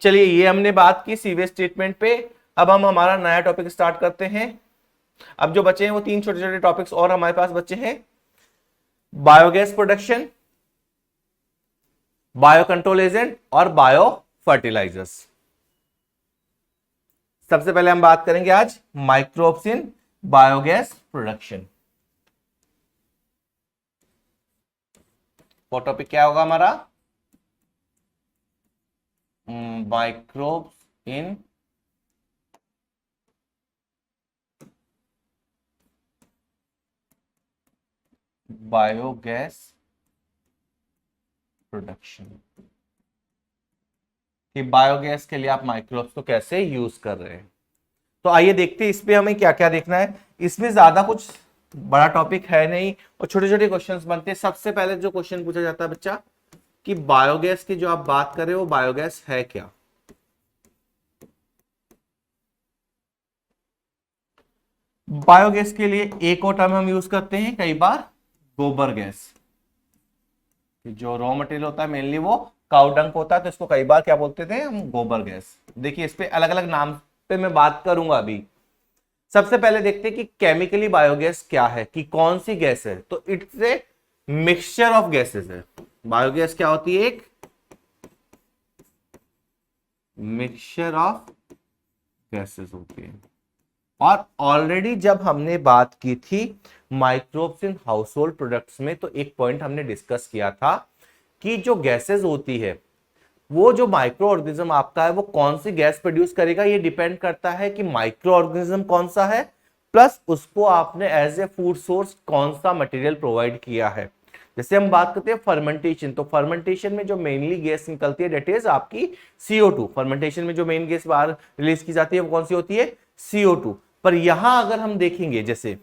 चलिए ये हमने बात की सीवेज ट्रीटमेंट पे। अब हम हमारा नया टॉपिक स्टार्ट करते हैं। अब जो बचे हैं वो 3 छोटे छोटे टॉपिक्स और हमारे पास बचे हैं। Biogas production, bio control agent और बायो फर्टिलाइजर्स। सबसे पहले हम बात करेंगे आज माइक्रोब्स इन बायोगैस प्रोडक्शन। वो टॉपिक क्या होगा हमारा? माइक्रोब्स इन बायोगैस प्रोडक्शन, कि बायोगैस के लिए आप माइक्रोब्स को कैसे यूज कर रहे हैं। तो आइए देखते हैं इसमें हमें क्या क्या देखना है। इसमें ज्यादा कुछ बड़ा टॉपिक है नहीं और छोटे छोटे क्वेश्चंस बनते हैं। सबसे पहले जो क्वेश्चन पूछा जाता है बच्चा कि बायोगैस की जो आप बात कर रहे हो बायोगैस है क्या। बायोगैस के लिए एक और टर्म हम यूज करते हैं कई बार, गोबर गैस। जो रॉ मटेरियल होता है मेनली वो काउडंक होता है, तो इसको कई बार क्या बोलते थे हम? गोबर गैस। देखिए इस पे अलग अलग नाम पे मैं बात करूंगा अभी। सबसे पहले देखते हैं कि केमिकली बायोगैस क्या है, कि कौन सी गैस है। तो it's a mixture of gases है। बायोगैस क्या होती है? एक मिक्सचर ऑफ गैसेस होती है। और ऑलरेडी जब हमने बात की थी microbes in house hold products में, तो एक पॉइंट हमने डिस्कस किया था कि जो गैसेस होती है वो जो माइक्रो ऑर्गेनिज्म आपका है वो कौन सी गैस प्रोड्यूस करेगा, ये डिपेंड करता है कि माइक्रो ऑर्गेनिज्म कौन सा है, प्लस उसको आपने एज ए फूड सोर्स कौन सा मटेरियल प्रोवाइड किया है। जैसे हम बात करते हैं फर्मेंटेशन, तो फर्मेंटेशन में जो मेनली गैस निकलती है डेट इज आपकी CO2। फर्मेंटेशन में जो मेन गैस बाहर रिलीज की जाती है वो कौन सी होती है? CO2। पर यहां अगर हम देखेंगे जैसे,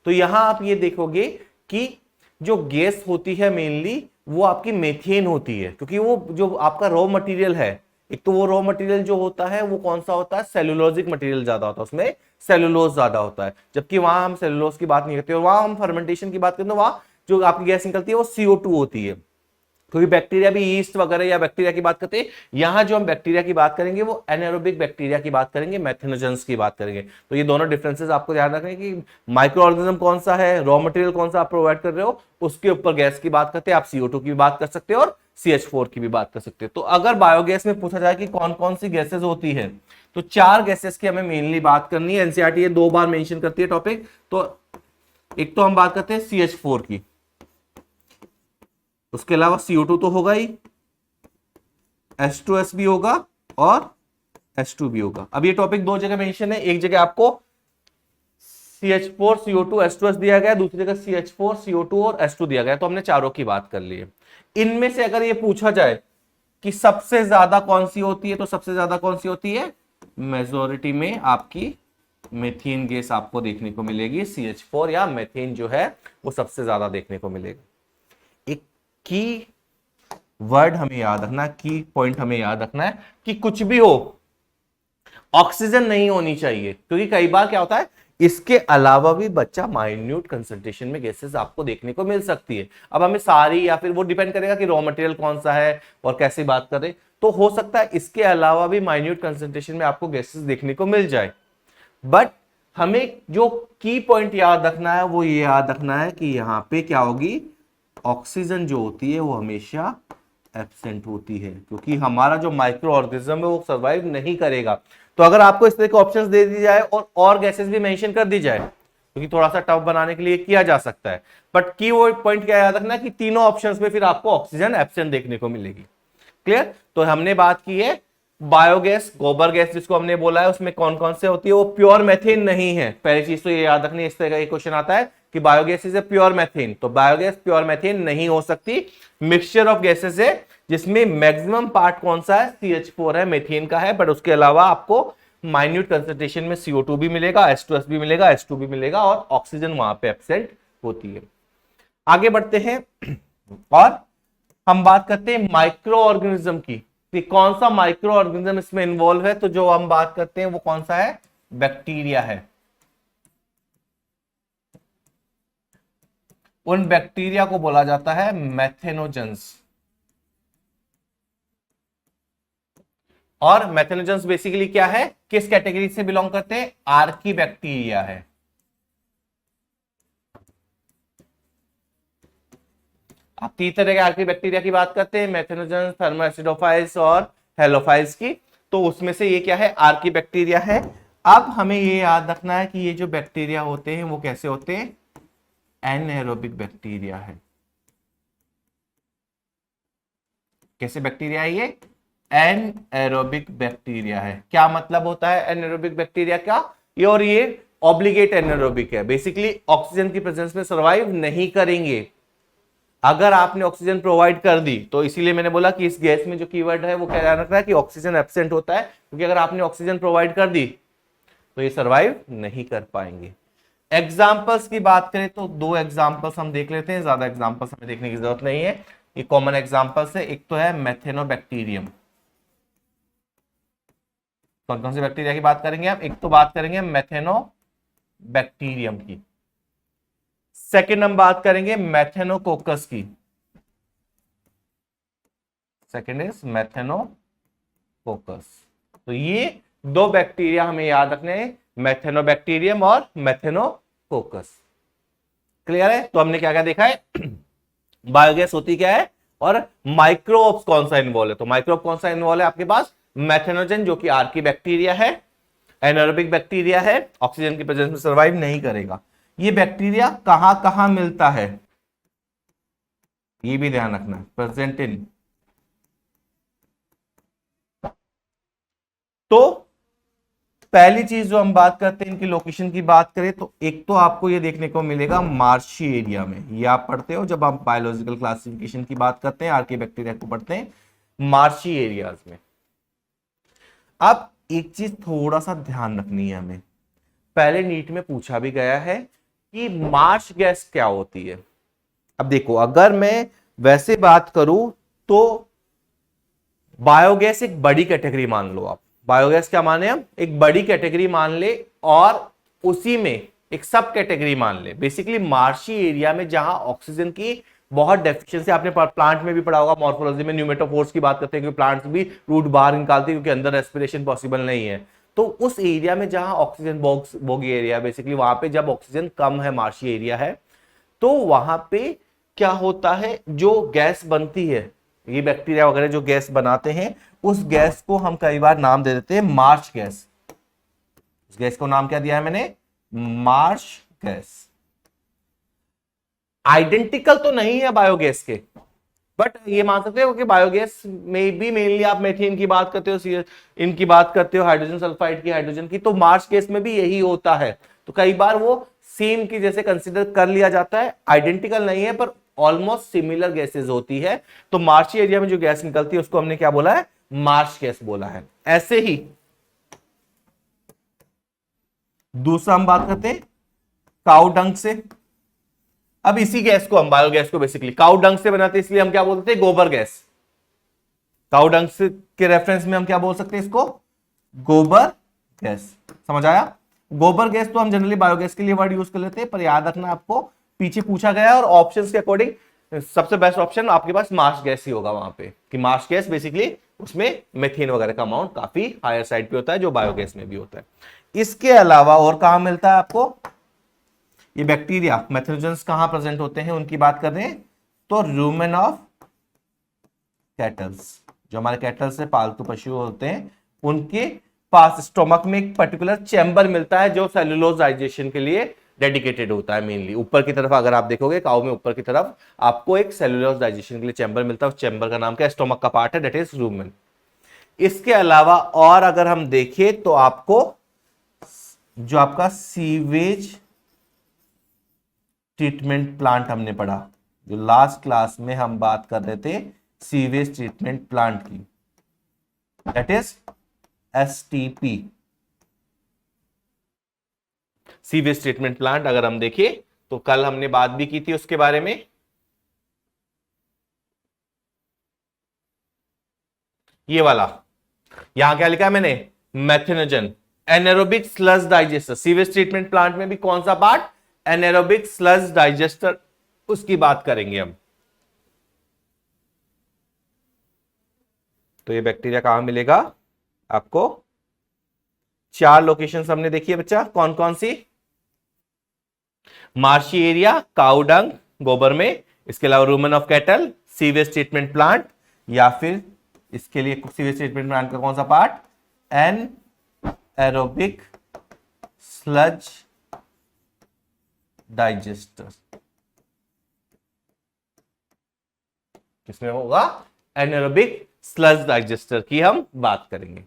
तो यहां आप ये देखोगे कि जो गैस होती है मेनली वो आपकी मेथेन होती है, क्योंकि वो जो आपका रॉ मटेरियल है, एक तो वो रॉ मटेरियल जो होता है वो कौन सा होता है? सेलुलोजिक मटेरियल ज्यादा होता है, उसमें सेलुलोज ज्यादा होता है। जबकि वहां हम सेलुलोज की बात नहीं करते, और वहां हम फर्मेंटेशन की बात करते हैं तो वहां जो आपकी गैस निकलती है वो CO2 होती है। क्योंकि बैक्टीरिया भी ईस्ट वगैरह या बैक्टीरिया की बात करते हैं, यहां जो हम बैक्टीरिया की बात करेंगे वो एनारोबिक बैक्टीरिया की बात करेंगे, मैथेनोजेंस की बात करेंगे। तो ये दोनों डिफरेंसेस आपको ध्यान रखना है कि माइक्रो ऑर्गेनिज्म कौन सा है, रॉ मटेरियल कौन सा आप प्रोवाइड कर रहे हो, उसके ऊपर गैस की बात करते हैं। आप CO2 की भी बात कर सकते हो और CH4 की भी बात कर सकते हो। तो अगर बायोगैस में पूछा जाए कि कौन कौन सी गैसेज होती है, तो 4 गैसेस की हमें मेनली बात करनी है। एनसीईआरटी ये 2 बार मेंशन करती है टॉपिक। तो एक तो हम बात करते हैं CH4 की, उसके अलावा CO2 तो होगा ही, H2S भी होगा और H2 भी होगा। अब ये टॉपिक 2 जगह मेंशन है, एक जगह आपको CH4 CO2 H2S दिया गया, दूसरी जगह CH4 CO2 और H2 दिया गया। तो हमने चारों की बात कर ली है। इनमें से अगर ये पूछा जाए कि सबसे ज्यादा कौन सी होती है, तो सबसे ज्यादा कौन सी होती है? मेजोरिटी में आपकी मेथेन गैस आपको देखने को मिलेगी। CH4 या मेथेन जो है वो सबसे ज्यादा देखने को मिलेगा। एक की वर्ड हमें याद रखना, की पॉइंट हमें याद रखना है कि कुछ भी हो ऑक्सीजन नहीं होनी चाहिए, क्योंकि कई बार क्या होता है इसके अलावा भी बच्चा माइन्यूट कंसंट्रेशन में गैसेस आपको देखने को मिल सकती है। अब हमें सारी, या फिर वो डिपेंड करेगा कि रॉ मटेरियल कौन सा है और कैसी बात करें, तो हो सकता है इसके अलावा भी माइन्यूट कंसंट्रेशन में आपको गैसेस देखने को मिल जाए। बट हमें जो की पॉइंट याद रखना है वो ये याद रखना है कि यहां पे क्या होगी, ऑक्सीजन जो होती है वो हमेशा एब्सेंट होती है, क्योंकि हमारा जो माइक्रो ऑर्गेनिज्म है वो सर्वाइव नहीं करेगा। तो अगर आपको इस तरह के ऑप्शंस दे दी जाए और गैसेस भी मेंशन कर दी जाए, क्योंकि थोड़ा सा टफ बनाने के लिए किया जा सकता है, बट की वो पॉइंट क्या याद रखना कि तीनों ऑप्शंस में फिर आपको ऑक्सीजन एब्सेंट देखने को मिलेगी। क्लियर? तो हमने बात की है बायोगैस, गोबर गैस जिसको हमने बोला है, उसमें कौन कौन से होती है? वो प्योर मेथेन नहीं है। पहली चीज तो ये याद रखनी है, इस तरह का एक क्वेश्चन आता है कि biogas is a pure methane, तो बायोगैस प्योर मेथेन नहीं हो सकती। मिक्सचर ऑफ गैसेस है जिसमें मैक्सिमम पार्ट कौन सा है? CH4 है, मेथेन का है, बट उसके अलावा आपको माइन्यूट कंसंट्रेशन में CO2 भी मिलेगा, H2S भी मिलेगा, H2 भी मिलेगा, और ऑक्सीजन वहां पे एब्सेंट होती है। आगे बढ़ते हैं और हम बात करते हैं माइक्रो ऑर्गेनिज्म की, कि कौन सा माइक्रो ऑर्गेनिज्म इसमें इन्वॉल्व है। तो जो हम बात करते हैं वो कौन सा है? बैक्टीरिया है। उन बैक्टीरिया को बोला जाता है मैथेनोजेंस। और मेथनोजेंस बेसिकली क्या है, किस कैटेगरी से बिलोंग करते हैं, आर्की बैक्टीरिया है। आप तीन तरह के आर्की बैक्टीरिया की बात करते हैं, मेथनोजेंस, थर्मोएसिडोफाइल्स और हेलोफाइल्स की। तो उसमें से ये क्या है, आर्की बैक्टीरिया है। अब हमें ये याद रखना है कि ये जो बैक्टीरिया होते हैं वो कैसे होते हैं, एनएरोबिक बैक्टीरिया है। कैसे बैक्टीरिया है ये, एनएरोबिक बैक्टीरिया है। क्या मतलब होता है एनएरोबिक बैक्टीरिया का, ये और ये ऑब्लिगेट एनएरोबिक है, बेसिकली ऑक्सीजन की प्रेजेंस में सर्वाइव नहीं करेंगे। अगर आपने ऑक्सीजन प्रोवाइड कर दी, तो इसीलिए मैंने बोला कि इस गैस में जो कीवर्ड है वो क्या ध्यान रखना है कि ऑक्सीजन एब्सेंट होता है, क्योंकि अगर आपने ऑक्सीजन प्रोवाइड कर दी तो ये सर्वाइव नहीं कर पाएंगे। एग्जाम्पल्स की बात करें तो दो एग्जाम्पल्स हम देख लेते हैं, ज्यादा एग्जाम्पल्स हमें देखने की जरूरत नहीं है, ये कॉमन एग्जाम्पल्स है। एक तो है मेथेनोबैक्टीरियम। कौन कौन से बैक्टीरिया की बात करेंगे हम, एक तो बात करेंगे मेथेनोबैक्टीरियम की, सेकेंड हम बात करेंगे मेथेनोकोकस की। Second is methanococcus. तो ये दो बैक्टीरिया हमें याद रखने हैं, मेथेनोबैक्टीरियम और मेथेनोकोकस। क्लियर है। तो हमने क्या क्या देखा है, बायोगैस होती क्या है और माइक्रोब्स कौन सा इन्वॉल्व है। तो माइक्रोब कौन सा इन्वॉल्व है आपके पास, मेथेनोजन जो कि आर्की बैक्टीरिया है, एनारोबिक बैक्टीरिया है, ऑक्सीजन की प्रेजेंस में सर्वाइव नहीं करेगा। ये बैक्टीरिया कहां कहां मिलता है ये भी ध्यान रखना, प्रेजेंट इन। तो पहली चीज जो हम बात करते हैं इनकी लोकेशन की बात करें तो एक तो आपको ये देखने को मिलेगा मार्शी एरिया में, ये आप पढ़ते हो जब आप बायोलॉजिकल क्लासिफिकेशन की बात करते हैं, आर्की बैक्टीरिया को पढ़ते हैं मार्शी एरियाज में। अब एक चीज थोड़ा सा ध्यान रखनी है हमें, पहले नीट में पूछा भी गया है कि मार्श गैस क्या होती है। अब देखो, अगर मैं वैसे बात करूं तो बायोगैस एक बड़ी कैटेगरी मान लो आप, बायोगैस क्या माने हम, एक बड़ी कैटेगरी मान ले और उसी में एक सब कैटेगरी मान ले। बेसिकली मार्शी एरिया में जहां ऑक्सीजन की बहुत डेफिशिएंसी, आपने प्लांट में भी पढ़ा होगा, मॉर्फोलॉजी में न्यूमेटोफोर्स की बात करते हैं कि प्लांट्स भी रूट बाहर निकालते हैं क्योंकि अंदर रेस्पिरेशन पॉसिबल नहीं है। तो उस एरिया में जहां ऑक्सीजन बोगी एरिया, बेसिकली वहां पे जब ऑक्सीजन कम है, मार्शी एरिया है, तो वहां पे क्या होता है, जो गैस बनती है, ये बैक्टीरिया वगैरह जो गैस बनाते हैं, उस गैस को हम कई बार नाम दे देते हैं मार्श गैस। उस गैस को नाम क्या दिया है मैंने, मार्श गैस। आइडेंटिकल तो नहीं है बायोगैस के, बट ये मान सकते हो कि बायोगैस में भी मेनली आप मेथेन की बात करते हो, इनकी बात करते हो, हाइड्रोजन सल्फाइड की, हाइड्रोजन की, तो मार्श गैस में भी यही होता है। तो कई बार वो सेम की जैसे कंसिडर कर लिया जाता है, आइडेंटिकल नहीं है पर ऑलमोस्ट सिमिलर गैसेज होती है। तो मार्शी एरिया में जो गैस निकलती है उसको हमने क्या बोला है, मार्श गैस बोला है। ऐसे ही दूसरा हम बात करते हैं काउ डंग से। अब इसी गैस को हम, बायोगैस को बेसिकली काउ डंग से बनाते हैं, इसलिए हम क्या बोलते हैं, गोबर गैस। काउ डंग से के रेफरेंस में हम क्या बोल सकते हैं इसको, गोबर गैस। समझ आया। गोबर गैस तो हम जनरली बायोगैस के लिए वर्ड यूज कर लेते हैं, पर याद रखना आपको पीछे पूछा गया और ऑप्शंस के अकॉर्डिंग सबसे बेस्ट ऑप्शन आपके पास मार्श गैस ही होगा वहां पे, कि मार्श गैस बेसिकली उसमें मेथेन वगैरह का अमाउंट काफी हायर साइड पे होता है, जो बायोगैस में भी होता है। इसके अलावा और कहां मिलता है आपको ये बैक्टीरिया, मेथनोजेंस कहां प्रेजेंट होते हैं उनकी बात कर रहे हैं, तो रूमेन ऑफ कैटल्स, जो हमारे कैटल से पालतू पशु होते हैं उनके पास स्टोमक में एक पर्टिकुलर चैम्बर मिलता है जो सेलुलोज डाइजेशन के लिए डेडिकेटेड होता है। मेनली ऊपर की तरफ अगर आप देखोगे काऊ में, ऊपर की तरफ आपको एक सेलुलोज डाइजेशन के लिए चैम्बर मिलता है, उस चैम्बर का नाम क्या है, स्टोमक का पार्ट है, दैट इज रूमेन। इसके अलावा और अगर हम देखें तो आपको जो आपका सीवेज ट्रीटमेंट प्लांट हमने पढ़ा, जो लास्ट क्लास में हम बात कर रहे थे सीवेज ट्रीटमेंट प्लांट की, that is STP, sewage treatment plant. अगर हम देखें तो कल हमने बात भी की थी उसके बारे में, ये वाला यहां क्या लिखा है मैंने, methanogen anaerobic sludge digester. Sewage treatment plant में भी कौन सा पार्ट, एनारोबिक स्लज डाइजेस्टर, उसकी बात करेंगे हम। तो ये बैक्टीरिया कहां मिलेगा, आपको 4 लोकेशंस हमने देखी है बच्चा, कौन कौन सी? मार्शी एरिया, काउ डंग, गोबर में, इसके अलावा Roman of cattle, sewage treatment plant, या फिर इसके लिए सीवेज ट्रीटमेंट प्लांट का कौन सा part? An aerobic sludge digester. किसमें होगा? एनारोबिक स्लज डाइजेस्टर की हम बात करेंगे।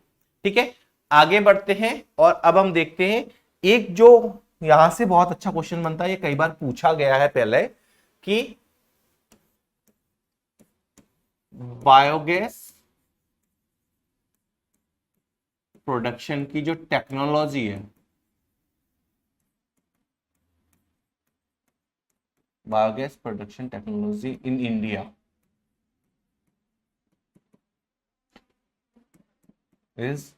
ठीक है, आगे बढ़ते हैं और अब हम देखते हैं एक जो यहां से बहुत अच्छा क्वेश्चन बनता है, ये कई बार पूछा गया है पहले, कि बायोगैस प्रोडक्शन की जो टेक्नोलॉजी है, biogas production technology in India is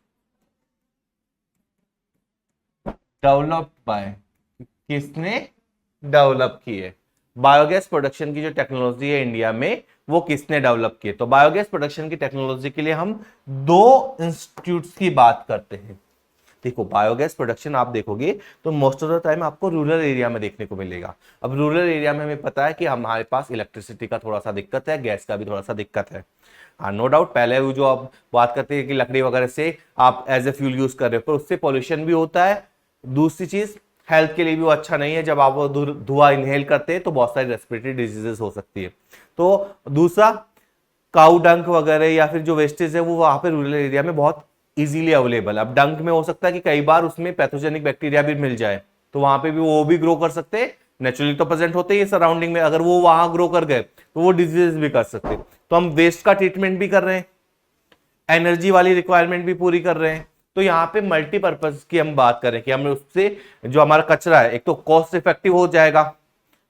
developed by, किसने डेवलप की है? बायोगैस प्रोडक्शन की जो टेक्नोलॉजी है इंडिया में, वो किसने डेवलप की है? तो बायोगैस प्रोडक्शन की टेक्नोलॉजी के लिए हम 2 इंस्टीट्यूट्स की बात करते हैं। देखो, बायोगैस प्रोडक्शन आप देखोगे तो मोस्ट ऑफ द टाइम आपको रूरल एरिया में देखने को मिलेगा। अब रूरल एरिया में हमें पता है कि हमारे पास इलेक्ट्रिसिटी का थोड़ा सा दिक्कत है, गैस का भी थोड़ा सा दिक्कत है। हाँ, नो डाउट, पहले वो जो आप बात करते हैं कि लकड़ी वगैरह से आप एज ए फ्यूल यूज कर रहे हो, पर उससे पॉल्यूशन भी होता है। दूसरी चीज, हेल्थ के लिए भी वो अच्छा नहीं है। जब आप वो धुआं इनहेल करते हैं तो बहुत सारी रेस्पिरेटरी डिजीजेस हो सकती है। तो दूसरा, काउ डंक वगैरह या फिर जो वेस्टेज है वो वहां पे रूरल एरिया में बहुत इजीली अवेलेबल। अब डंक में हो सकता है कि कई बार उसमें पैथोजेनिक बैक्टीरिया भी मिल जाए, तो वहां पे भी वो भी ग्रो कर सकते हैं। नेचुरली तो प्रेजेंट होते ही सराउंडिंग में, अगर वो वहां ग्रो कर गए तो वो डिजीज भी कर सकते। तो हम वेस्ट का ट्रीटमेंट भी कर रहे हैं, एनर्जी वाली रिक्वायरमेंट भी पूरी कर रहे हैं। तो यहाँ पे मल्टीपर्पज की हम बात करें कि हम उससे जो हमारा कचरा है, एक तो कॉस्ट इफेक्टिव हो जाएगा,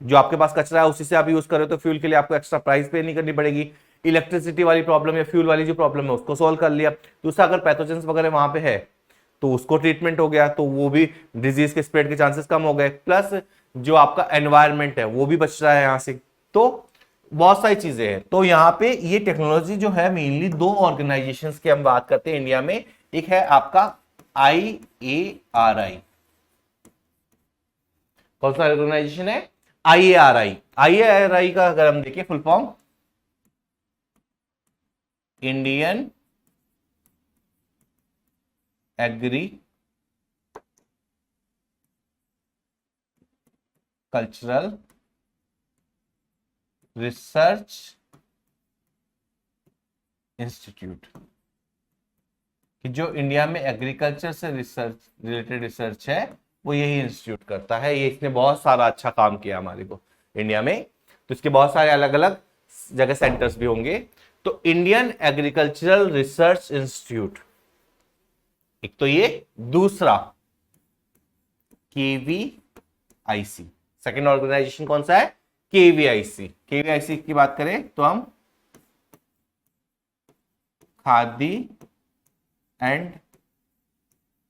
जो आपके पास कचरा है उसी से आप यूज करें तो फ्यूल के लिए आपको एक्स्ट्रा प्राइस पे नहीं करनी पड़ेगी। इलेक्ट्रिसिटी वाली प्रॉब्लम या फ्यूल वाली जो प्रॉब्लम है उसको सोल्व कर लिया। दूसरा, अगर पैथोजेंस वगैरह वहां पे है तो उसको ट्रीटमेंट हो गया, तो वो भी डिजीज के स्प्रेड के चांसेस कम हो गए। प्लस जो आपका एनवायरमेंट है वो भी बच रहा है यहां से। तो बहुत सारी चीजें हैं। तो यहाँ पे ये टेक्नोलॉजी जो है, मेनली 2 ऑर्गेनाइजेशंस की हम बात करते हैं इंडिया में। एक है आपका IARI। कौन सा ऑर्गेनाइजेशन है? IARI। IARI का अगर हम देखें full form, Indian Agricultural Research Institute, कि जो इंडिया में एग्रीकल्चर से रिसर्च रिलेटेड रिसर्च है वो यही इंस्टीट्यूट करता है। ये इसने बहुत सारा अच्छा काम किया हमारे को इंडिया में। तो इसके बहुत सारे अलग अलग जगह सेंटर्स भी होंगे। तो इंडियन एग्रीकल्चरल रिसर्च इंस्टीट्यूट एक तो ये, दूसरा KVIC। सेकेंड ऑर्गेनाइजेशन कौन सा है? KVIC। KVIC की बात करें तो हम khadi and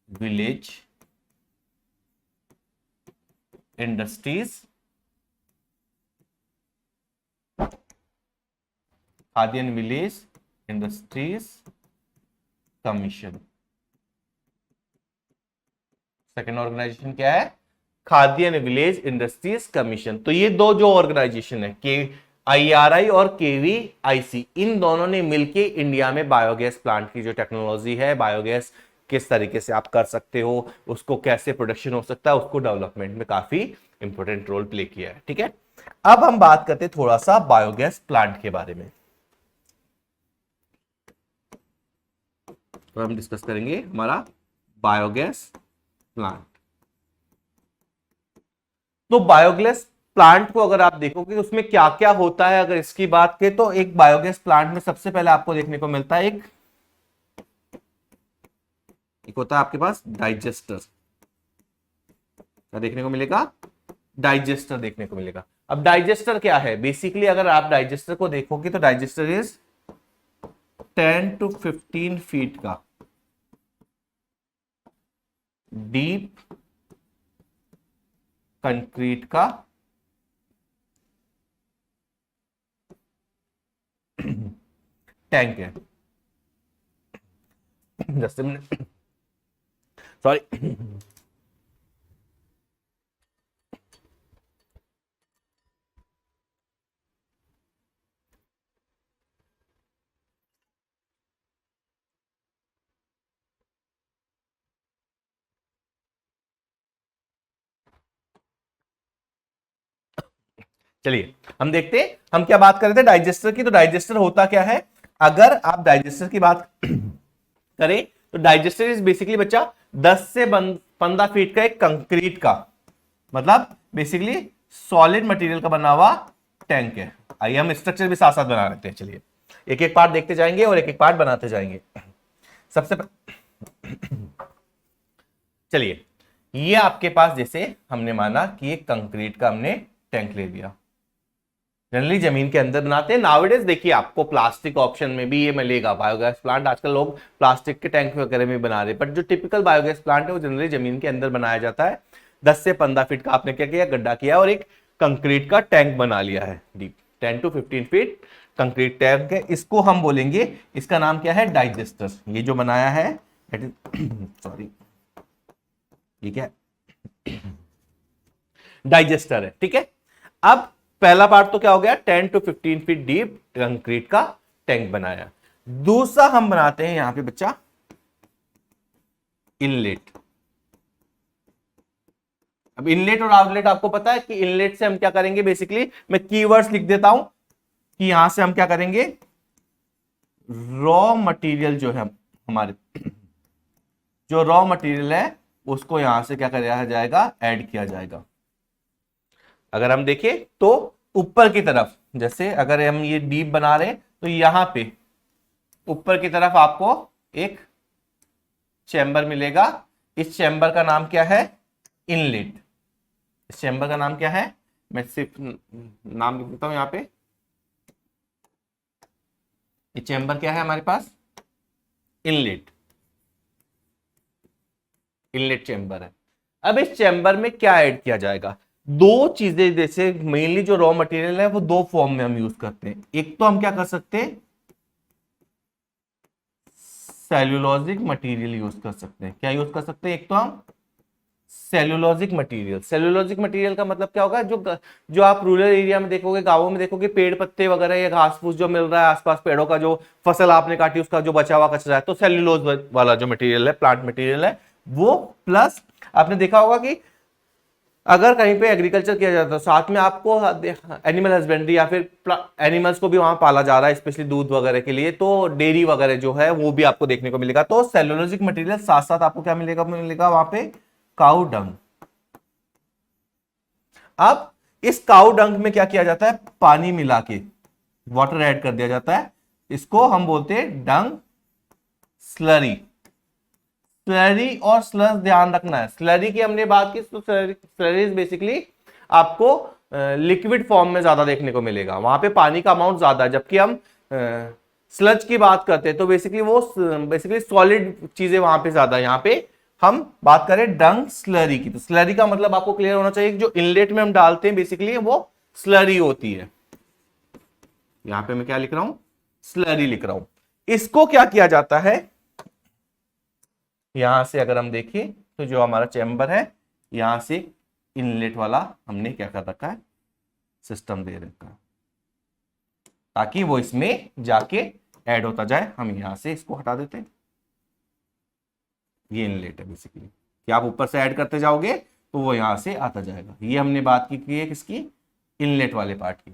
village industries, khadi and village industries commission. Second organisation क्या है? Khadi and village industries commission. तो ये 2 जो ऑर्गेनाइजेशन है, IARI और KVIC, इन दोनों ने मिलकर इंडिया में बायोगैस प्लांट की जो टेक्नोलॉजी है, बायोगैस किस तरीके से आप कर सकते हो, उसको कैसे प्रोडक्शन हो सकता है, उसको डेवलपमेंट में काफी इंपॉर्टेंट रोल प्ले किया है। ठीक है, अब हम बात करते हैं थोड़ा सा बायोगैस प्लांट के बारे में। तो हम डिस्कस करेंगे हमारा बायोगैस प्लांट। तो बायोगैस प्लांट को अगर आप देखोगे तो उसमें क्या क्या होता है, अगर इसकी बात करें तो एक बायोगैस प्लांट में सबसे पहले आपको देखने को मिलता है एक होता है आपके पास डाइजेस्टर। क्या देखने को मिलेगा? डाइजेस्टर देखने को मिलेगा। अब डाइजेस्टर क्या है? बेसिकली अगर आप डाइजेस्टर को देखोगे तो डाइजेस्टर इज 10 to 15 फीट का डीप कंक्रीट का टैंक है। Just minute, sorry. चलिए हम देखते हैं, हम क्या बात कर रहे थे डाइजेस्टर की। तो डाइजेस्टर होता क्या है, अगर आप डाइजेस्टर की बात करें तो डाइजेस्टर इज बेसिकली बच्चा 10 से 15 फीट का एक कंक्रीट का, मतलब बेसिकली सॉलिड मटेरियल का बना हुआ टैंक है। आइए हम स्ट्रक्चर भी साथ साथ बना लेते हैं। चलिए एक एक पार्ट देखते जाएंगे और एक एक पार्ट बनाते जाएंगे। सबसे चलिए, ये आपके पास जैसे हमने माना कि एक कंक्रीट का हमने टैंक ले लिया, जनरली जमीन के अंदर बनाते हैं। नाउडेज देखिए आपको प्लास्टिक ऑप्शन में भी ये मिलेगा, बायोगैस प्लांट आजकल लोग प्लास्टिक के टैंक वगैरह में बना रहे हैं, बट जो टिपिकल बायोगैस प्लांट है वो जनरली जमीन के अंदर बनाया जाता है। 10 से 15 फीट का आपने क्या किया, गड्ढा किया और एक कंक्रीट का टैंक बना लिया है deep, 10 to 15 feet concrete tank है। इसको हम बोलेंगे, इसका नाम क्या है, डाइजेस्टर। ये जो बनाया है सॉरी, ये क्या डाइजेस्टर है, ठीक है। अब पहला पार्ट तो क्या हो गया, 10 to 15 फीट डीप कंक्रीट का टैंक बनाया। दूसरा हम बनाते हैं यहां पे बच्चा इनलेट। अब इनलेट और आउटलेट आपको पता है कि इनलेट से हम क्या करेंगे, बेसिकली मैं कीवर्ड्स लिख देता हूं कि यहां से हम क्या करेंगे, रॉ मटेरियल जो है हमारे, जो रॉ मटेरियल है उसको यहां से क्या किया जाएगा, ऐड किया जाएगा। अगर हम देखें तो ऊपर की तरफ, जैसे अगर हम ये डीप बना रहे हैं तो यहां पे ऊपर की तरफ आपको एक चैम्बर मिलेगा। इस चैम्बर का नाम क्या है, इनलेट। इस चैम्बर का नाम क्या है, मैं सिर्फ नाम लिख देता हूं यहां पे। ये चैम्बर क्या है हमारे पास, इनलेट, इनलेट चैम्बर है। अब इस चैम्बर में क्या ऐड किया जाएगा, दो चीजें, जैसे मेनली जो रॉ मटेरियल है वो दो फॉर्म में हम यूज करते हैं। एक तो हम क्या कर सकते हैं, सेल्यूलोजिक मटेरियल यूज कर सकते हैं। क्या यूज कर सकते हैं, एक तो हम सेल्यूलोजिक मटेरियल। सेल्यूलोजिक मटेरियल का मतलब क्या होगा, जो आप रूरल एरिया में देखोगे, गांवों में देखोगे, पेड़ पत्ते वगैरह या घास फूस जो मिल रहा है आसपास पेड़ों का, जो फसल आपने काटी उसका जो बचा हुआ कचरा है, तो सेल्यूलोज वाला जो मटेरियल है, प्लांट मटेरियल है वो। प्लस आपने देखा होगा कि अगर कहीं पे एग्रीकल्चर किया जाता है साथ में आपको एनिमल हस्बेंड्री या फिर एनिमल्स को भी वहां पाला जा रहा है, स्पेशली दूध वगैरह के लिए, तो डेयरी वगैरह जो है वो भी आपको देखने को मिलेगा। तो सेल्यूलोजिक मटेरियल साथ साथ आपको क्या मिलेगा, मिलेगा वहां पे काऊ डंग। अब इस काऊ डंग में क्या किया जाता है, पानी मिला के वाटर ऐड कर दिया जाता है, इसको हम बोलते हैं डंग स्लरी। स्लरी और स्लस ध्यान रखना है, स्लरी की हमने बात की तो स्लरी बेसिकली आपको लिक्विड फॉर्म में ज्यादा देखने को मिलेगा, वहां पे पानी का अमाउंट ज्यादा है। जबकि हम स्लज की बात करते हैं तो बेसिकली सॉलिड चीजें वहां पे ज्यादा है। यहाँ पे हम बात करें डंग स्लरी की, तो स्लरी का मतलब आपको क्लियर होना चाहिए, जो इनलेट में हम डालते हैं बेसिकली वो स्लरी होती है। यहां पे मैं क्या लिख रहा हूं, स्लरी लिख रहा हूं। इसको क्या किया जाता है, यहां से अगर हम देखें तो जो हमारा चैम्बर है, यहां से इनलेट वाला हमने क्या कर रखा है, सिस्टम दे रखा है, ताकि वो इसमें जाके ऐड होता जाए। हम यहां से इसको हटा देते हैं, ये इनलेट है बेसिकली, कि आप ऊपर से ऐड करते जाओगे तो वो यहां से आता जाएगा। ये हमने बात की है किसकी, इनलेट वाले पार्ट की,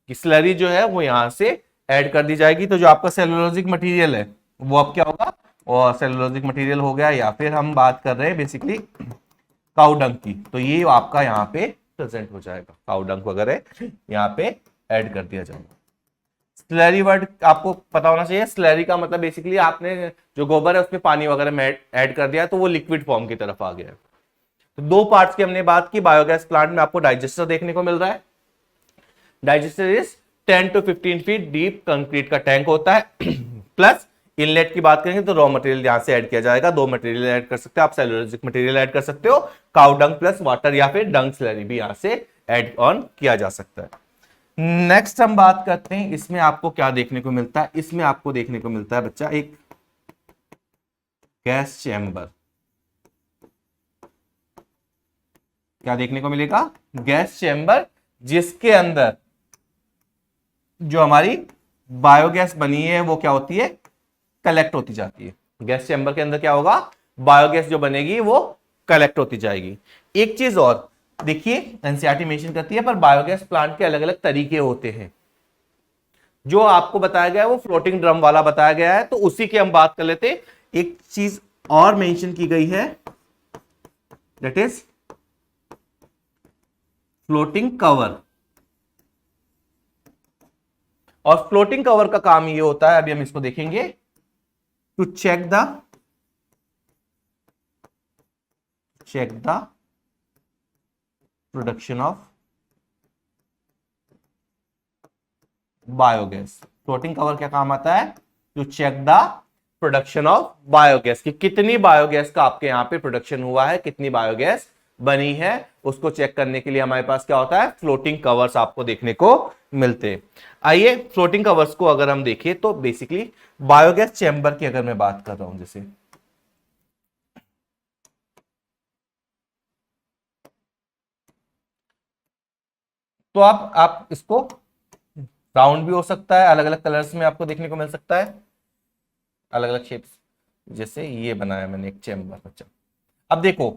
कि स्लरी जो है वो यहां से ऐड कर दी जाएगी। तो जो आपका सेलुलोजिक मटेरियल है वो अब क्या होगा, और सेलुलोजिक मटेरियल हो गया, या फिर हम बात कर रहे हैं बेसिकली काउडंग की, तो ये आपका यहाँ पे प्रेजेंट हो जाएगा, काउडंग वगैरह यहाँ पे ऐड कर दिया जाएगा। स्लरी वर्ड आपको पता होना चाहिए, स्लरी का मतलब बेसिकली आपने जो गोबर है उसमें पानी वगैरह में ऐड कर दिया तो वो लिक्विड फॉर्म की तरफ आ गया। तो दो पार्ट्स की हमने बात की, बायोगैस प्लांट में आपको डाइजेस्टर देखने को मिल रहा है। Digester is 10 to 15 feet deep concrete का टैंक होता है। प्लस इनलेट की बात करेंगे तो रॉ मटेरियल यहां से ऐड किया जाएगा, दो मटेरियल ऐड कर सकते हो आप, सेलुलोजिक मटेरियल ऐड कर सकते हो, काउ डंग प्लस वाटर या फिर डंग स्लरी भी यहां से ऐड ऑन किया जा सकता है। नेक्स्ट हम बात करते हैं, इसमें आपको क्या देखने को मिलता है, इसमें आपको देखने को मिलता है बच्चा एक गैस चैम्बर, क्या देखने को मिलेगा? गैस चैम्बर, जिसके अंदर जो हमारी बायोगैस बनी है वो क्या होती है? कलेक्ट होती जाती है। गैस चैम्बर के अंदर क्या होगा? बायोगैस जो बनेगी वो कलेक्ट होती जाएगी। एक चीज और देखिए, एनसीईआरटी मेंशन करती है पर बायोगैस प्लांट के अलग अलग तरीके होते हैं। जो आपको बताया गया है वो फ्लोटिंग ड्रम वाला बताया गया है, तो उसी की हम बात कर लेते हैं। एक चीज और मेंशन की गई है, दैट इज फ्लोटिंग कवर। और फ्लोटिंग कवर का काम ये होता है, अभी हम इसको देखेंगे, to check the production of biogas. Floating cover क्या काम आता है? To check the production of biogas, कि कितनी बायोगैस का आपके यहां पे प्रोडक्शन हुआ है, कितनी बायोगैस बनी है, उसको चेक करने के लिए हमारे पास क्या होता है? फ्लोटिंग कवर्स आपको देखने को मिलते हैं। आइए फ्लोटिंग कवर्स को अगर हम देखें तो बेसिकली बायोगैस चैम्बर की अगर मैं बात कर रहा हूं, जैसे तो आप इसको राउंड भी हो सकता है, अलग अलग कलर्स में आपको देखने को मिल सकता है, अलग अलग शेप्स। जैसे ये बनाया मैंने एक चैम्बर बच्चा। अब देखो,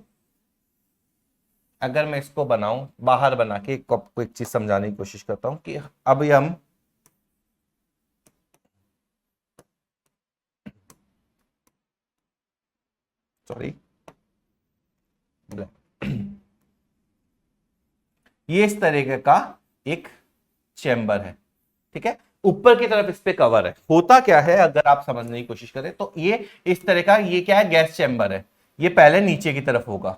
अगर मैं इसको बनाऊं, बाहर बना के आपको एक चीज समझाने की कोशिश करता हूं कि अब ये हम सॉरी ये इस तरीके का एक चैम्बर है, ठीक है। ऊपर की तरफ इस पे कवर है। होता क्या है, अगर आप समझने की कोशिश करें तो ये इस तरह का, ये क्या है? गैस चैम्बर है। ये पहले नीचे की तरफ होगा।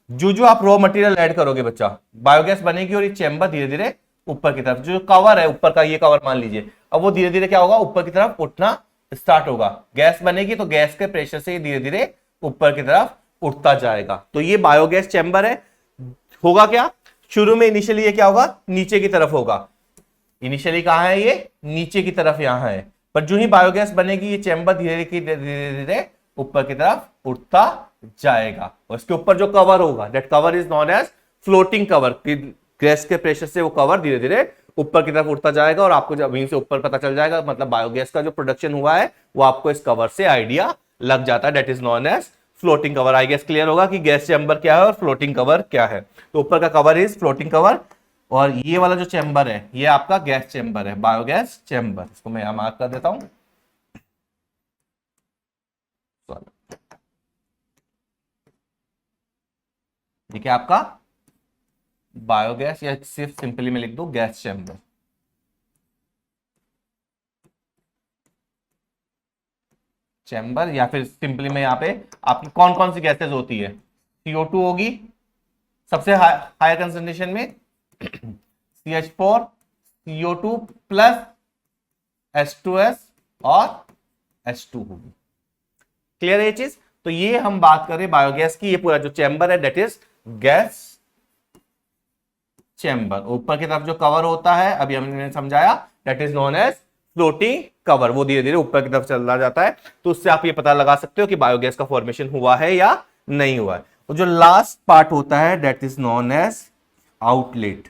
जो जो आप रॉ मटेरियल ऐड करोगे बच्चा, बायोगैस बनेगी और ये चैम्बर धीरे धीरे ऊपर की तरफ, जो कवर है ऊपर का, ये कवर मान लीजिए, अब वो धीरे धीरे क्या होगा? ऊपर की तरफ उठना स्टार्ट होगा। गैस बनेगी तो गैस के प्रेशर से धीरे धीरे ऊपर की तरफ उठता जाएगा। तो ये बायोगैस चैम्बर है। होगा क्या? शुरू में इनिशियली ये क्या होगा? नीचे की तरफ होगा। इनिशियली कहां है? ये नीचे की तरफ यहां है। पर जो ही बायोगैस बनेगी ये चैम्बर धीरे धीरे धीरे ऊपर की तरफ उठता जाएगा। और इसके ऊपर जो कवर होगा, that cover is known as floating cover. Gas के प्रेशर से वो कवर धीरे धीरे ऊपर की तरफ उठता जाएगा और आपको जब से ऊपर पता चल जाएगा, मतलब बायोगैस का जो प्रोडक्शन हुआ है वो आपको इस कवर से आइडिया लग जाता है। That is known as floating cover. I guess clear होगा कि गैस चैम्बर क्या है और फ्लोटिंग कवर क्या है। तो ऊपर का कवर इज फ्लोटिंग कवर, और ये वाला जो चैम्बर है ये आपका गैस चैम्बर है, बायोगैस चैम्बर। इसको मैं यहां मार्क कर देता हूं। देखिए आपका बायोगैस, या सिर्फ सिंपली मैं लिख दूं गैस चैम्बर। चैम्बर, या फिर सिंपली मैं यहाँ पे आपकी कौन कौन सी गैसेज होती है? CO2 होगी सबसे हायर कंसंट्रेशन में, CH4, CO2 प्लस H2S और H2 होगी। क्लियर है ये चीज? तो ये हम बात करें बायोगैस की, ये पूरा जो चैम्बर है दैट इज गैस चैम्बर। ऊपर की तरफ जो कवर होता है, अभी हमने समझाया, that is known as floating cover. वो धीरे धीरे ऊपर की तरफ चला जाता है। तो उससे आप ये पता लगा सकते हो कि बायोगैस का फॉर्मेशन हुआ है या नहीं हुआ है। और जो लास्ट पार्ट होता है that is known as outlet.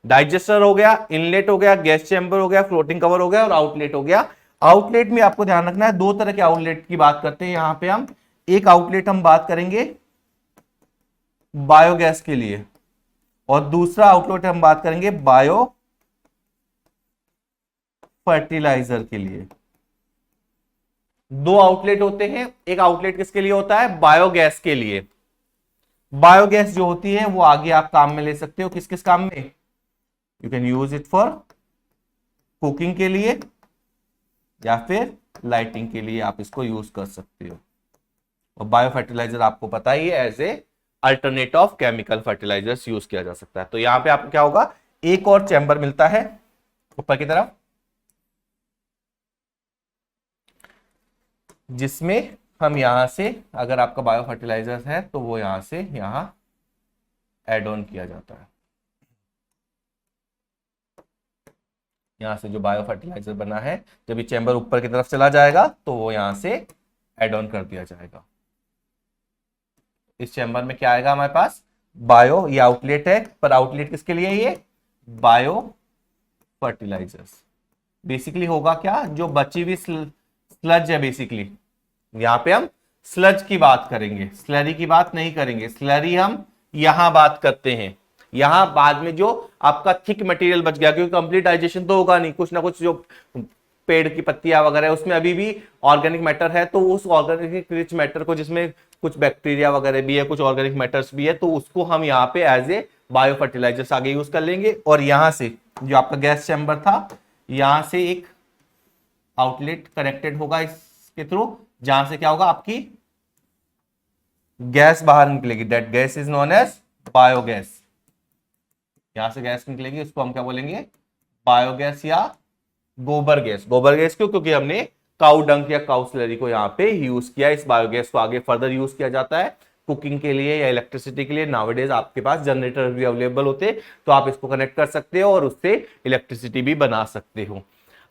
Digester हो गया, इनलेट हो गया, गैस चैम्बर हो गया, फ्लोटिंग कवर हो गया और आउटलेट हो गया। आउटलेट में आपको ध्यान रखना है, दो तरह के आउटलेट की बात करते हैं यहां पे हम। एक आउटलेट हम बात करेंगे बायोगैस के लिए, और दूसरा आउटलेट हम बात करेंगे बायो फर्टिलाइजर के लिए। दो आउटलेट होते हैं। एक आउटलेट किसके लिए होता है? बायोगैस के लिए। बायोगैस जो होती है वो आगे आप काम में ले सकते हो। किस किस काम में? You can use it for cooking के लिए, या फिर लाइटिंग के लिए आप इसको यूज कर सकते हो। और बायो फर्टिलाइजर आपको पता ही है, as a alternate of chemical fertilisers use किया जा सकता है। तो यहां पे आपको क्या होगा? एक और चैम्बर मिलता है ऊपर की तरफ, जिसमें हम यहां से, अगर आपका बायो फर्टिलाइजर है तो वो यहां से यहां एड ऑन किया जाता है। यहां से जो बायो फर्टिलाइजर बना है, जब ये चैम्बर ऊपर की तरफ चला जाएगा तो वो यहां से एड ऑन कर दिया जाएगा। इस चैम्बर में क्या आएगा हमारे पास, बायो, ये आउटलेट है, पर आउटलेट किसके लिए, ये बायो फर्टिलाइजर्स। बेसिकली होगा क्या, जो बची हुई स्लज है, बेसिकली यहां पे हम स्लज की बात करेंगे, स्लरी की बात नहीं करेंगे। स्लरी हम यहां बात करते हैं, यहां बाद में जो आपका थिक मटेरियल बच गया, क्योंकि कंप्लीट डाइजेशन तो होगा नहीं, कुछ ना कुछ जो पेड़ की पत्तियां वगैरह उसमें अभी भी ऑर्गेनिक मैटर है, तो उस ऑर्गेनिक रिच मैटर को, जिसमें कुछ बैक्टीरिया वगैरह भी है, कुछ ऑर्गेनिक मैटर्स भी है, तो उसको हम यहाँ पे एज ए बायो फर्टिलाइजर्स आगे यूज कर लेंगे। और यहां से जो आपका गैस चैम्बर था, यहां से एक आउटलेट कनेक्टेड होगा इसके थ्रू, जहां से क्या होगा, आपकी गैस बाहर निकलेगी। That gas is known as biogas. यहां से गैस निकलेगी, उसको हम क्या बोलेंगे, बायोगैस या गोबर गैस। गोबर गैस क्यों, क्योंकि हमने काउ डंक या काउ स्लरी को यहाँ पे यूज किया। इस बायोगैस को आगे फर्दर यूज किया जाता है कुकिंग के लिए या इलेक्ट्रिसिटी के लिए। नाउअडेज आपके पास जनरेटर भी अवेलेबल होते, तो आप इसको कनेक्ट कर सकते हो और उससे इलेक्ट्रिसिटी भी बना सकते हो।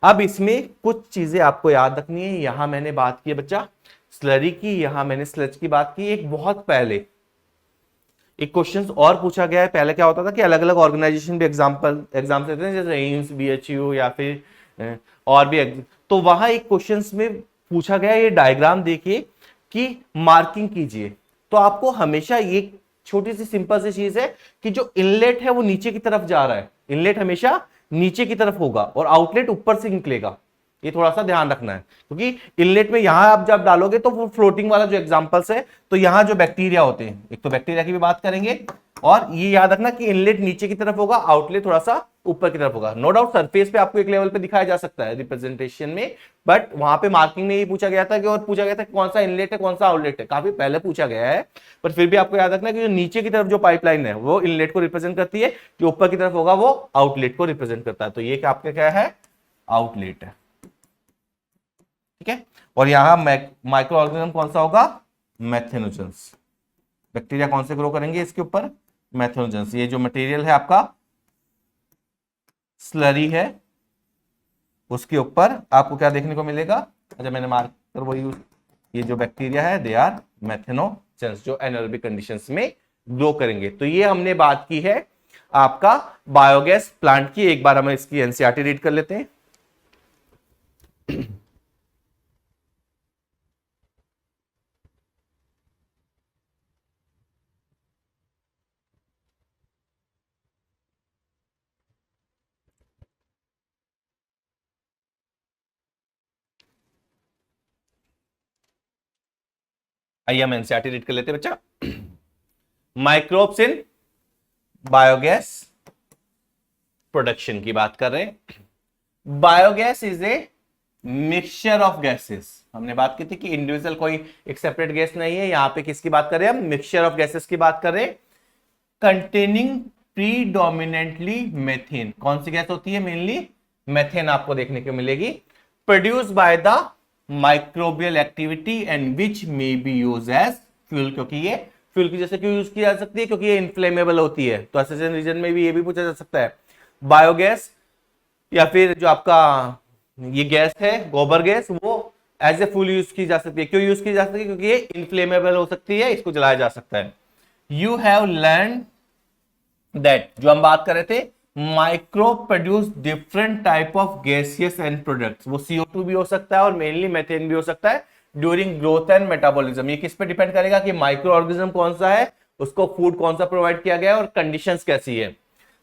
अब इसमें कुछ चीजें आपको याद रखनी है। यहां मैंने बात की है बच्चा स्लरी की, यहां मैंने स्लज की बात की। एक बहुत पहले एक क्वेश्चन और पूछा गया है। पहले क्या होता था कि अलग अलग ऑर्गेनाइजेशन भी एग्जाम देते हैं, जैसे एम्स, बीएचयू या फिर और भी, तो वहां एक क्वेश्चन में पूछा गया, ये डायग्राम देखिए कि मार्किंग कीजिए। तो आपको हमेशा ये छोटी सी सिंपल सी चीज है कि जो इनलेट है वो नीचे की तरफ जा रहा है, इनलेट हमेशा नीचे की तरफ होगा और आउटलेट ऊपर से निकलेगा। ये थोड़ा सा ध्यान रखना है, क्योंकि इनलेट में यहां आप जब डालोगे तो वो फ्लोटिंग वाला जो एग्जांपल्स है, तो यहां जो बैक्टीरिया होते हैं, एक तो बैक्टीरिया की भी बात करेंगे, और ये याद रखना कि इनलेट नीचे की तरफ होगा, आउटलेट थोड़ा सा ऊपर की तरफ होगा। नो डाउट सरफेस पे आपको एक लेवल पे दिखाया जा सकता है रिप्रेजेंटेशन में, बट वहां पे मार्किंग में ये पूछा गया था कि, और पूछा गया था कौन सा इनलेट है कौन सा आउटलेट है, काफी पहले पूछा गया है, पर फिर भी आपको याद रखना कि जो नीचे की तरफ जो पाइपलाइन है वो इनलेट को रिप्रेजेंट करती है, जो ऊपर की तरफ होगा वो आउटलेट को रिप्रेजेंट करता है। तो ये आपका क्या है, आउटलेट है, ठीक है। और यहां माइक्रो ऑर्गेनिज्म कौन सा होगा, मेथेनोजेंस। बैक्टीरिया कौन से ग्रो करेंगे इसके ऊपर, मेथेनोजेंस। ये जो मटेरियल है आपका स्लरी है, उसके ऊपर आपको क्या देखने को मिलेगा, अच्छा मैंने मार्कर वो यूज, ये जो बैक्टीरिया है दे आर मेथेनोजेंस, जो एनारोबिक कंडीशंस में ग्रो करेंगे। तो ये हमने बात की है आपका बायोगैस प्लांट की। एक बार हम इसकी एनसीईआरटी रीड कर लेते हैं। आइए हम एनसीईआरटी रीड कर लेते हैं बच्चा। माइक्रोब्स इन बायोगैस प्रोडक्शन की बात कर रहे हैं। Biogas is a mixture of gases. हमने बात की थी कि इंडिविजुअल कोई एक सेपरेट गैस नहीं है, यहां पे किसकी बात कर रहे हैं हम, मिक्सचर ऑफ गैसेस की बात कर रहे हैं, कंटेनिंग प्रीडोमिनेंटली मेथेन। कौन सी गैस होती है, मेनली मेथेन आपको देखने को मिलेगी। Produce by the microbial activity and which may be use as fuel. क्योंकि ये फ्यूल की जैसे क्यों यूज की जा सकती है, क्योंकि ये इनफ्लेमेबल होती है। तो ऐसे रीजन में भी ये भी पूछा जा सकता है, बायोगैस या फिर जो आपका ये गैस है गोबर गैस, वो एज ए फ्यूल यूज की जा सकती है। क्यों यूज की जा सकती है, क्योंकि ये इनफ्लेमेबल हो सकती है, इसको जलाया जा सकता है। यू हैव लर्न दैट, जो हम बात कर रहे थे, micro produce different type of gaseous and products. वो CO2 भी हो सकता है और मेनली मेथेन भी हो सकता है ड्यूरिंग ग्रोथ एंड मेटाबॉलिज्म। ये किस पे डिपेंड करेगा कि माइक्रो ऑर्गेनिज्म कौन सा है, उसको फूड कौन सा प्रोवाइड किया गया है और कंडीशंस कैसी है।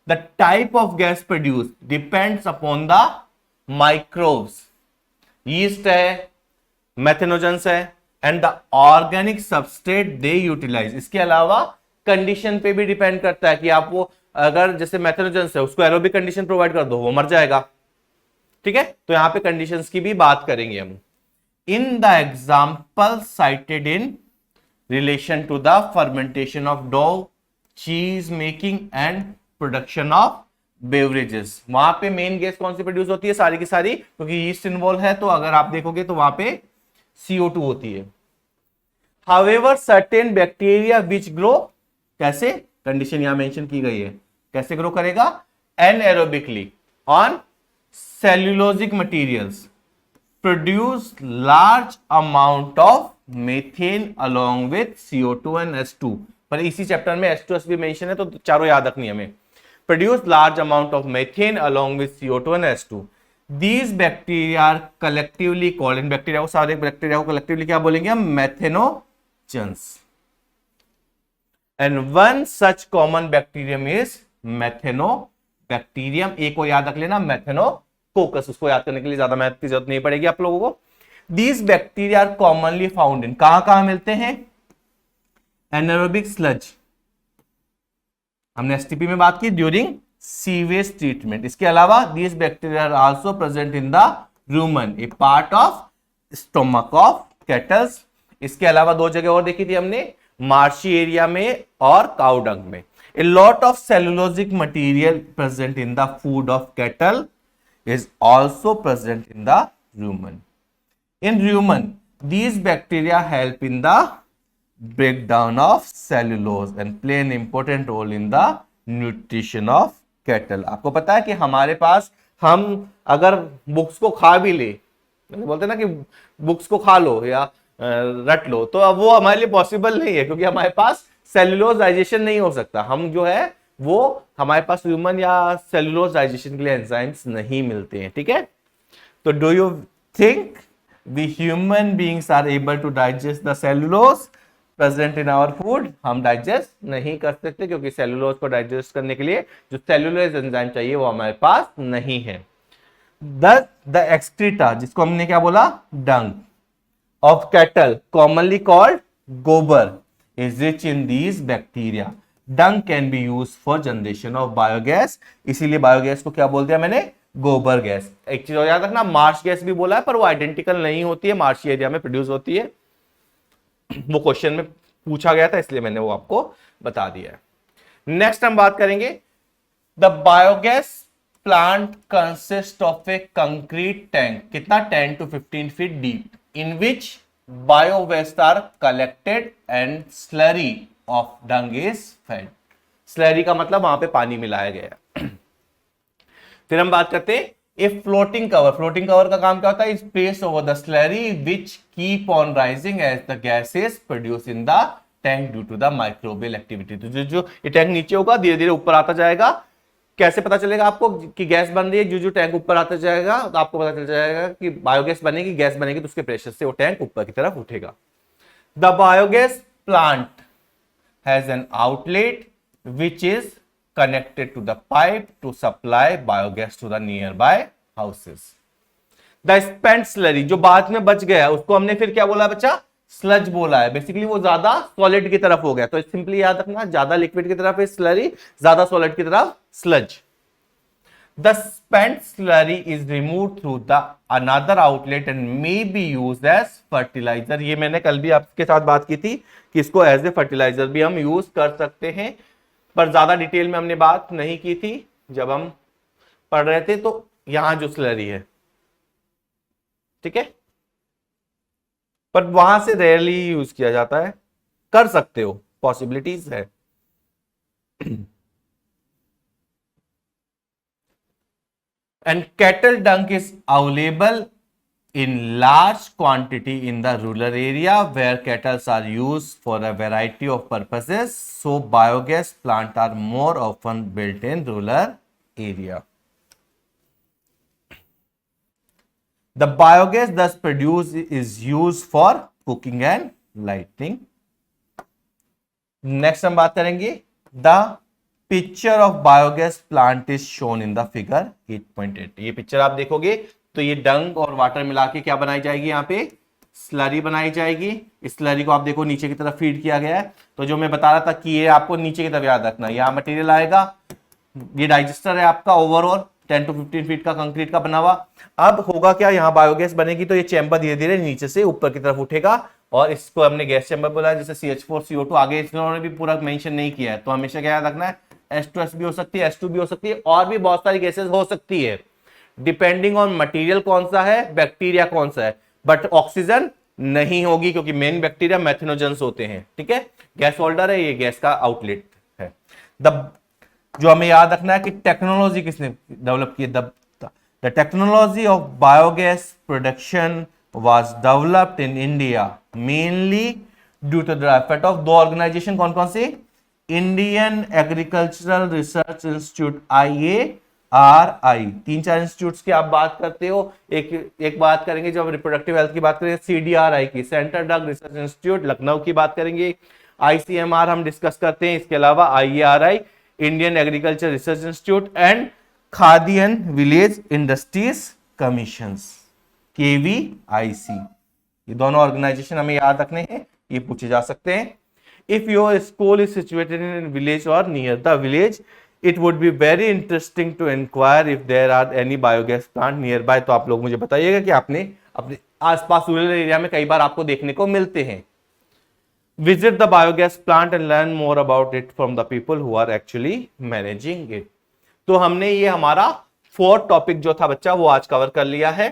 The type of gas produce depends upon the microbes, yeast है, मेथेनोजेंस है, and the organic substrate they utilise. इसके अलावा कंडीशन पे भी डिपेंड करता है कि आप वो, अगर जैसे मेथेनोजेंस है उसको एरोबिक कंडीशन प्रोवाइड कर दो, वो मर जाएगा, ठीक है। तो यहां पे कंडीशंस की भी बात करेंगे हम। In the example cited in relation to the fermentation of dough, cheese making and production of beverages, वहां पे मेन गैस कौन सी प्रोड्यूस होती है, सारी की सारी, क्योंकि यीस्ट इन्वॉल्व है, तो अगर आप देखोगे तो वहां पे CO2 होती है। However certain bacteria which grow, कैसे, कंडीशन यहां मेंशन की गई है, कैसे ग्रो करेगा, anaerobically on cellulosic materials produce large amount of methane along with CO2 and H2। पर इसी चैप्टर में H2S भी मेंशन है, तो चारों याद रखनी है हमें। Produce large amount of methane along with CO2 and H2। These bacteria are collectively called, इन बैक्टीरिया को, सारे बैक्टीरिया को कलेक्टिवली क्या बोलेंगे हम? Methanogens. And one such common bacterium is methanobacterium. एक को याद रख लेना, मेथेनोकोकस। उसको याद करने के लिए ज्यादा मैथ की जरूरत नहीं पड़ेगी आप लोगों को। These bacteria are commonly found in, कहां कहां मिलते हैं? एनारोबिक स्लज, हमने एसटीपी में बात की, ड्यूरिंग सीवेज ट्रीटमेंट। इसके अलावा these bacteria are also present in the rumen, a part of stomach of cattles. इसके अलावा दो जगह और देखी थी हमने, मार्शी एरिया में और काउडंग में। A lot of cellulosic material present in the food of cattle is also present in the rumen. In rumen, these bacteria help in the breakdown of cellulose and play an important role in the nutrition of cattle. आपको पता है कि हमारे पास, हम अगर books को खा भी ले, बोलते हैं ना कि बुक्स को खा लो या रट लो, तो अब वो हमारे लिए पॉसिबल नहीं है, क्योंकि हमारे पास सेल्यूलोज डाइजेशन नहीं हो सकता। हम जो है वो, हमारे पास ह्यूमन या सेल्यूलोज डाइजेशन के लिए एंजाइम्स नहीं मिलते हैं, ठीक है। तो do you think we human beings are able to digest the cellulose present in our food? हम डाइजेस्ट नहीं कर सकते, क्योंकि सेल्यूलोज को डाइजेस्ट करने के लिए जो सेल्यूलोज एंजाइम चाहिए वो हमारे पास नहीं है। द एक्सक्रीटा, जिसको हमने क्या बोला? डंग of cattle, commonly called gobar, is rich in these bacteria. Dung can be used for generation of biogas. इसीलिए बायोगैस को क्या बोलते हैं मैंने? गोबर गैस। एक चीज और याद रखना, मार्श गैस भी बोला है, पर वो आइडेंटिकल नहीं होती है, मार्शी एरिया में प्रोड्यूस होती है। वो क्वेश्चन में पूछा गया था, इसलिए मैंने वो आपको बता दिया है। नेक्स्ट हम बात करेंगे, the biogas plant consist of A concrete tank, कितना? 10 to 15 feet deep, in which biowaste are collected and slurry of dung is fed. Slurry का मतलब वहां पे पानी मिलाया गया है। फिर हम बात करते हैं a floating cover. Floating cover का काम क्या होता है? Is placed over the slurry which keep on rising as the gases produce in the tank due to the microbial activity. तो जो ये टैंक नीचे होगा, धीरे धीरे ऊपर आता जाएगा। कैसे पता चलेगा आपको कि गैस बन रही है? जो टैंक ऊपर आता जाएगा तो आपको पता चल जाएगा कि बायोगैस बनेगी, गैस बनेगी, तो उसके प्रेशर से वो टैंक ऊपर की तरफ उठेगा। The biogas plant has an outlet which is connected to the pipe to supply biogas to the nearby houses. The spent slurry, जो बाद में बच गया, उसको हमने फिर क्या बोला बच्चा? स्लज बोला है। बेसिकली वो ज्यादा सॉलिड की तरफ हो गया, तो सिंपली याद रखना, ज्यादा लिक्विड की तरफ है स्लरी, ज्यादा सॉलिड की तरफ sludge. The spent slurry is removed through the another outlet and may be used as fertiliser. ये मैंने कल भी आपके साथ बात की थी कि इसको एज ए फर्टिलाइजर भी हम यूज कर सकते हैं, पर ज्यादा डिटेल में हमने बात नहीं की थी जब हम पढ़ रहे थे। तो यहां जो स्लरी है, ठीक है, पर वहां से रेयरली यूज किया जाता है। कर सकते हो, पॉसिबिलिटीज है। एंड कैटल डंक is available in large quantity in the rural area where cattle are used for a variety of purposes, so biogas plants are more often built in rural area. The biogas thus produced is used for cooking and lighting. Next हम बात करेंगे, the picture of biogas plant is shown in the figure 8.8. ये picture आप देखोगे तो ये डंग और water मिला के क्या बनाई जाएगी? यहाँ पे स्लरी बनाई जाएगी। इस स्लरी को आप देखो नीचे की तरफ फीड किया गया है। तो जो मैं बता रहा था कि ये आपको नीचे की तरफ याद रखना, यहाँ मटेरियल आएगा, ये डाइजेस्टर है आपका ओवरऑल 10 to 15 फीट का कंक्रीट का बना हुआ। अब होगा क्या, यहाँ बायोगैस बनेगी तो ये चैम्बर धीरे धीरे नीचे से ऊपर की तरफ उठेगा, और इसको हमने गैस चैम्बर बोला, जैसे CH4CO2 आगे इन्होंने भी पूरा मेंशन नहीं किया है। तो हमेशा क्या याद रखना है, H2S भी हो सकती है, H2 भी हो सकती है, और भी बहुत सारी गैसेस हो सकती है, डिपेंडिंग ऑन मटेरियल कौन सा है, बैक्टीरिया कौन सा है। बट ऑक्सीजन नहीं होगी, क्योंकि मेन बैक्टीरिया मेथनोजेंस होते हैं, ठीक है। गैस होल्डर है, ये गैस का आउटलेट है। जो हमें याद रखना है कि टेक्नोलॉजी किसने डेवलप की, the technology of biogas production was developed in India mainly due to the effort of दो ऑर्गेनाइजेशन कौन कौन सी, Indian agricultural research institute IARI, तीन चार इंस्टीट्यूट्स की आप बात करते हो। एक बात करेंगे जब रिप्रोडक्टिव हेल्थ की बात करेंगे CDRI की, central drug research institute Lucknow की बात करेंगे। ICMR हम डिस्कस करते हैं, इसके अलावा IARI Indian agriculture research institute and khadi and village industries commission KVIC, ये दोनों ऑर्गेनाइजेशन हमें याद रखने हैं, ये पूछे जा सकते हैं। If your school is situated in village और near the village it would be very interesting to enquire if there are any biogas plant nearby. तो आप लोग मुझे बताइएगा कि आपने अपने आसपास रूरल एरिया में कई बार आपको देखने को मिलते हैं। Visit the biogas plant and learn more about it from the people who are actually managing it. तो हमने ये हमारा फोर्थ टॉपिक जो था बच्चा वो आज कवर कर लिया है।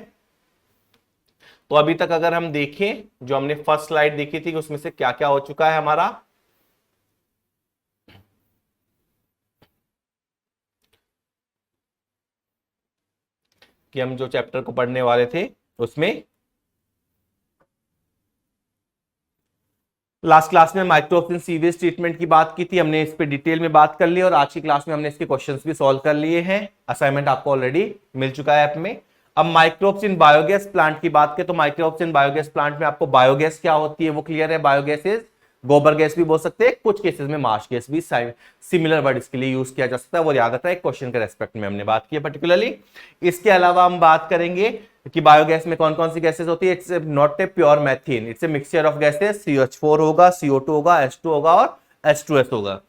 तो अभी तक अगर हम देखें, जो हमने फर्स्ट स्लाइड देखी थी उसमें से क्या क्या हो चुका है हमारा, कि हम जो चैप्टर को पढ़ने वाले थे उसमें लास्ट क्लास में माइक्रोऑक्सीजन सीवेज ट्रीटमेंट की बात की थी, हमने इस पे डिटेल में बात कर ली और आज की क्लास में हमने इसके क्वेश्चंस भी सॉल्व कर लिए हैं। असाइनमेंट आपको ऑलरेडी मिल चुका है ऐप में। अब माइक्रोब्स इन बायोगैस प्लांट की बात करें तो माइक्रोब्स इन बायोगैस प्लांट में आपको बायोगैस क्या होती है वो क्लियर है। बायोगैस इज, गोबर गैस भी बोल सकते हैं, कुछ केसेस में मार्श गैस भी सिमिलर वर्ड इसके लिए यूज किया जा सकता है, वो याद रखना है, क्वेश्चन के रेस्पेक्ट में हमने बात की है पर्टिकुलरली। इसके अलावा हम बात करेंगे कि बायोगैस में कौन कौन सी गैसेस होती है। It's not a pure methane, it's a mixture of gases, CH4 होगा, CO2 होगा, H2 होगा और H2S होगा।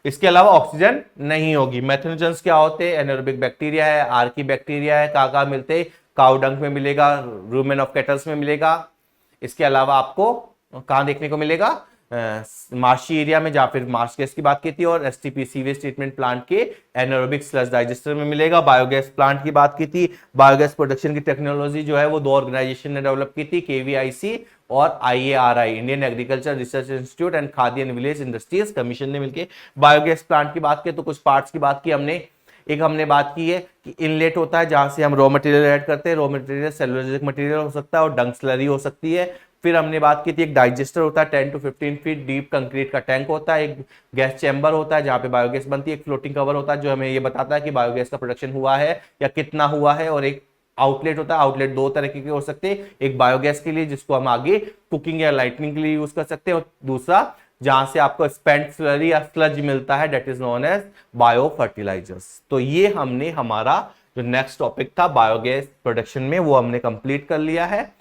इसके अलावा ऑक्सीजन नहीं होगी। मैथनोजेंस क्या होते हैं, एनारोबिक बैक्टीरिया है, आर्की बैक्टीरिया है, कहाँ मिलते हैं, काउ डंग में मिलेगा, रूमेन ऑफ कैटल्स में मिलेगा। इसके अलावा आपको कहाँ देखने को मिलेगा, मार्शी एरिया में, जहां फिर मार्श गैस की बात की थी, और STP सीवेज ट्रीटमेंट प्लांट के एनारोबिक स्लज डाइजेस्टर में मिलेगा। बायोगैस प्लांट की बात की थी, बायोगैस प्रोडक्शन की टेक्नोलॉजी जो है वो दो ऑर्गेनाइजेशन ने डेवलप की थी, KVIC और IARI Indian agriculture research institute and khadi and village industries commission ने मिलकर। बायोगैस प्लांट की बात करें तो कुछ पार्ट्स की बात की हमने। एक हमने बात की है कि इनलेट होता है जहां से हम रॉ मटेरियल ऐड करते हैं, रॉ मटेरियल सेलुलोजिक मटेरियल हो सकता है और डंग स्लरी हो सकती है। फिर हमने बात की थी एक डाइजेस्टर होता है, 10 to 15 फीट डीप कंक्रीट का टैंक होता है, एक गैस चैम्बर होता है जहां पे बायोगैस बनती है, एक फ्लोटिंग कवर होता है जो हमें ये बताता है कि बायोगैस का प्रोडक्शन हुआ है या कितना हुआ है, और एक आउटलेट होता है। आउटलेट दो तरह के हो सकते हैं, एक बायोगैस के लिए जिसको हम आगे कुकिंग या लाइटनिंग के लिए यूज कर सकते हैं, और दूसरा जहां से आपको स्पेंट स्लरी या स्लज मिलता है, that is known as bio fertilisers. तो ये हमने हमारा जो नेक्स्ट टॉपिक था बायोगैस प्रोडक्शन में वो हमने कंप्लीट कर लिया है।